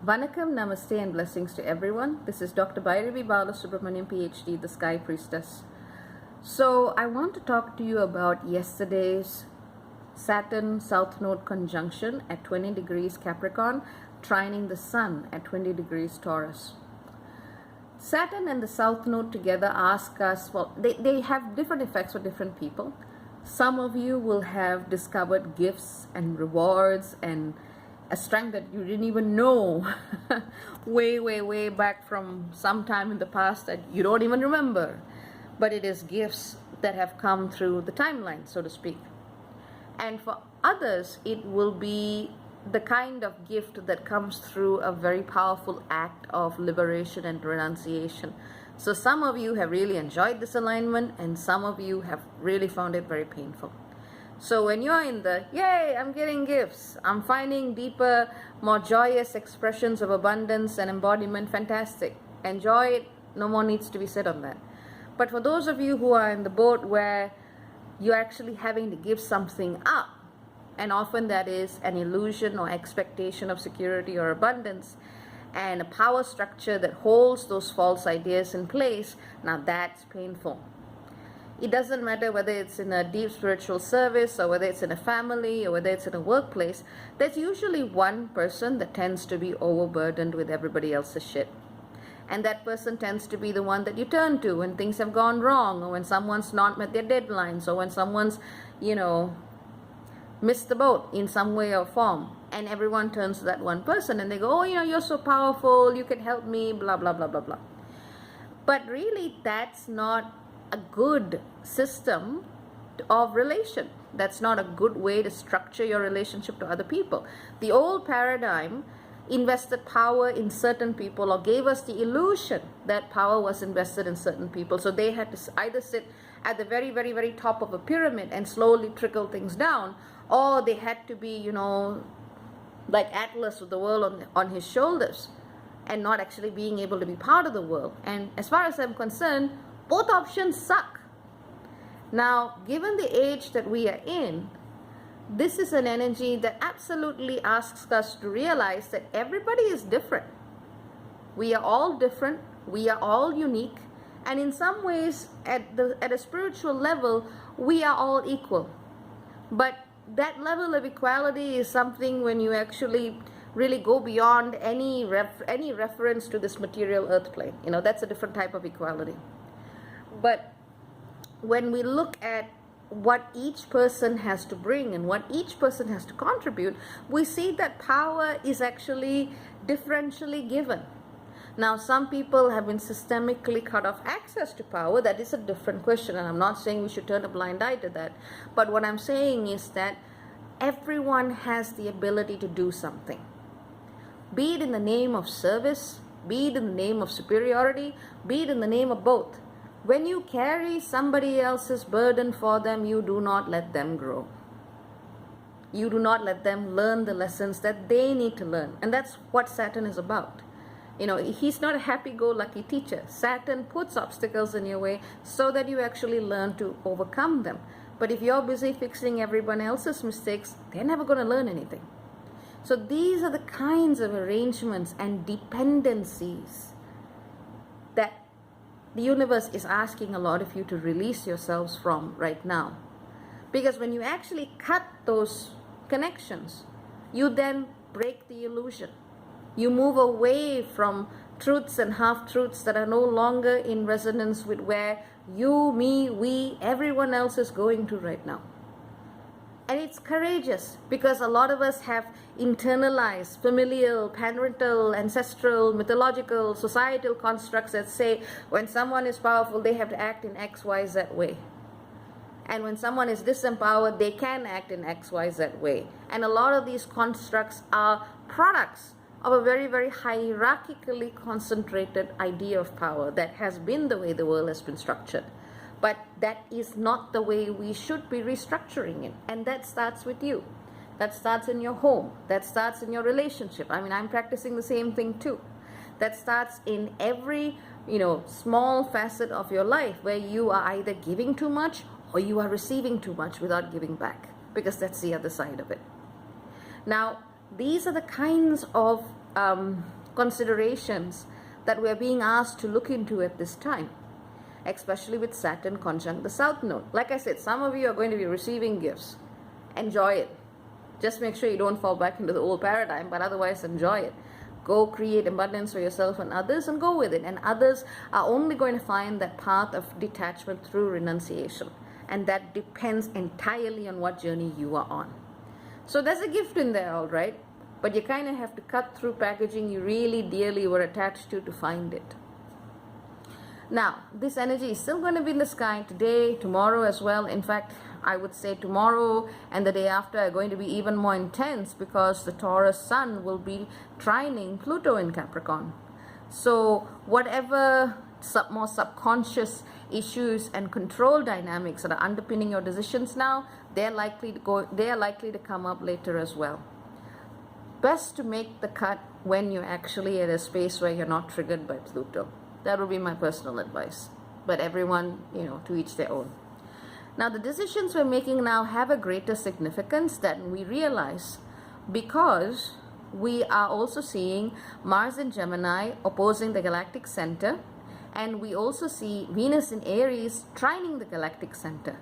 Vanakkam, Namaste, and blessings to everyone. This is Dr. Bhairavi Balasubramanian, PhD, the Sky Priestess. So, I want to talk to you about yesterday's Saturn-South Node conjunction at 20 degrees Capricorn, trining the Sun at 20 degrees Taurus. Saturn and the South Node together ask us, well, they have different effects for different people. Some of you will have discovered gifts and rewards and a strength that you didn't even know way back from some time in the past that you don't even remember. But it is gifts that have come through the timeline, so to speak. And for others, it will be the kind of gift that comes through a very powerful act of liberation and renunciation. So some of you have really enjoyed this alignment, and some of you have really found it very painful. So when you're in the, yay, I'm getting gifts, I'm finding deeper, more joyous expressions of abundance and embodiment, fantastic. Enjoy it, no more needs to be said on that. But for those of you who are in the boat where you're actually having to give something up, and often that is an illusion or expectation of security or abundance, and a power structure that holds those false ideas in place, now that's painful. It doesn't matter whether it's in a deep spiritual service or whether it's in a family or whether it's in a workplace, there's usually one person that tends to be overburdened with everybody else's shit. And that person tends to be the one that you turn to when things have gone wrong, or when someone's not met their deadlines, or when someone's, missed the boat in some way or form. And everyone turns to that one person and they go, oh, you're so powerful, you can help me, blah, blah, blah, blah, blah. But really, that's not a good system of relation. That's not a good way to structure your relationship to other people. The old paradigm invested power in certain people, or gave us the illusion that power was invested in certain people. So they had to either sit at the very top of a pyramid and slowly trickle things down, or they had to be, like Atlas with the world on his shoulders and not actually being able to be part of the world. And as far as I'm concerned, both options suck. Now, given the age that we are in, this is an energy that absolutely asks us to realize that everybody is different. We are all different. We are all unique. And in some ways, at a spiritual level, we are all equal. But that level of equality is something when you actually really go beyond any reference to this material earth plane. That's a different type of equality. But when we look at what each person has to bring and what each person has to contribute, we see that power is actually differentially given. Now, some people have been systemically cut off access to power. That is a different question, and I'm not saying we should turn a blind eye to that. But what I'm saying is that everyone has the ability to do something. Be it in the name of service, be it in the name of superiority, be it in the name of both. When you carry somebody else's burden for them, you do not let them grow. You do not let them learn the lessons that they need to learn. And that's what Saturn is about. He's not a happy-go-lucky teacher. Saturn puts obstacles in your way so that you actually learn to overcome them. But if you're busy fixing everyone else's mistakes, they're never going to learn anything. So these are the kinds of arrangements and dependencies that the universe is asking a lot of you to release yourselves from right now. Because when you actually cut those connections, you then break the illusion. You move away from truths and half-truths that are no longer in resonance with where you, me, we, everyone else is going to right now. And it's courageous because a lot of us have internalized familial, parental, ancestral, mythological, societal constructs that say when someone is powerful, they have to act in X, Y, Z way. And when someone is disempowered, they can act in X, Y, Z way. And a lot of these constructs are products of a very hierarchically concentrated idea of power that has been the way the world has been structured. But that is not the way we should be restructuring it. And that starts with you. That starts in your home. That starts in your relationship. I'm practicing the same thing too. That starts in every, small facet of your life where you are either giving too much or you are receiving too much without giving back. Because that's the other side of it. Now, these are the kinds of considerations that we're being asked to look into at this time, especially with Saturn conjunct the South Node. Like I said, some of you are going to be receiving gifts. Enjoy it. Just make sure you don't fall back into the old paradigm, but otherwise enjoy it. Go create abundance for yourself and others and go with it. And others are only going to find that path of detachment through renunciation. And that depends entirely on what journey you are on. So there's a gift in there, all right? But you kind of have to cut through packaging you really dearly were attached to find it. Now, this energy is still going to be in the sky today, tomorrow as well. In fact, I would say tomorrow and the day after are going to be even more intense because the Taurus sun will be trining Pluto in Capricorn. So whatever more subconscious issues and control dynamics that are underpinning your decisions now, they're likely to come up later as well. Best to make the cut when you're actually at a space where you're not triggered by Pluto. That would be my personal advice. But everyone, to each their own. Now, the decisions we're making now have a greater significance than we realize because we are also seeing Mars in Gemini opposing the galactic center, and we also see Venus in Aries trining the galactic center.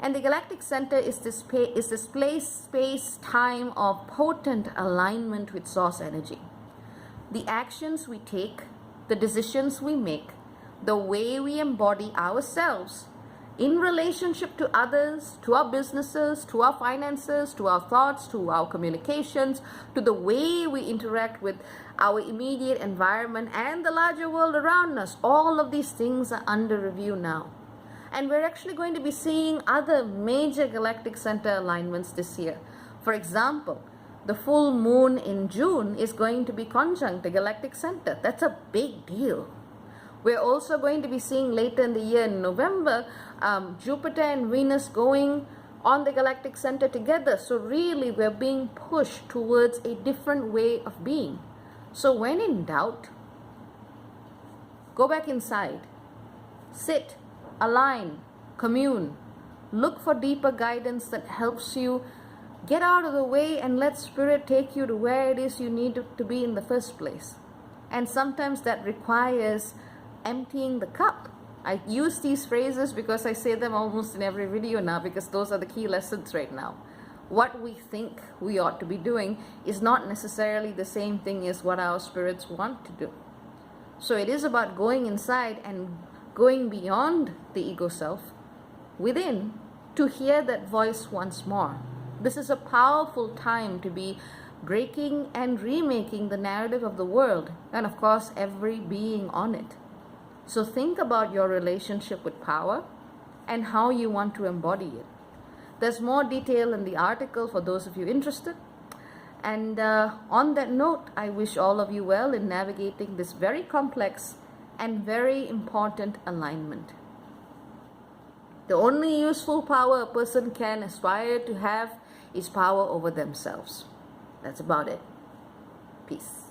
And the galactic center is this place, space, time of potent alignment with source energy. The actions we take, the decisions we make, the way we embody ourselves in relationship to others, to our businesses, to our finances, to our thoughts, to our communications, to the way we interact with our immediate environment and the larger world around us. All of these things are under review now. And we're actually going to be seeing other major galactic center alignments this year. For example, the full moon in June is going to be conjunct the galactic center. That's a big deal. We're also going to be seeing later in the year in November, Jupiter and Venus going on the galactic center together. So really we're being pushed towards a different way of being. So when in doubt, go back inside, sit, align, commune, look for deeper guidance that helps you get out of the way and let spirit take you to where it is you need to be in the first place. And sometimes that requires emptying the cup. I use these phrases because I say them almost in every video now because those are the key lessons right now. What we think we ought to be doing is not necessarily the same thing as what our spirits want to do. So it is about going inside and going beyond the ego self within to hear that voice once more. This is a powerful time to be breaking and remaking the narrative of the world and of course every being on it. So think about your relationship with power and how you want to embody it. There's more detail in the article for those of you interested. And on that note, I wish all of you well in navigating this very complex and very important alignment. The only useful power a person can aspire to have is power over themselves. That's about it. Peace.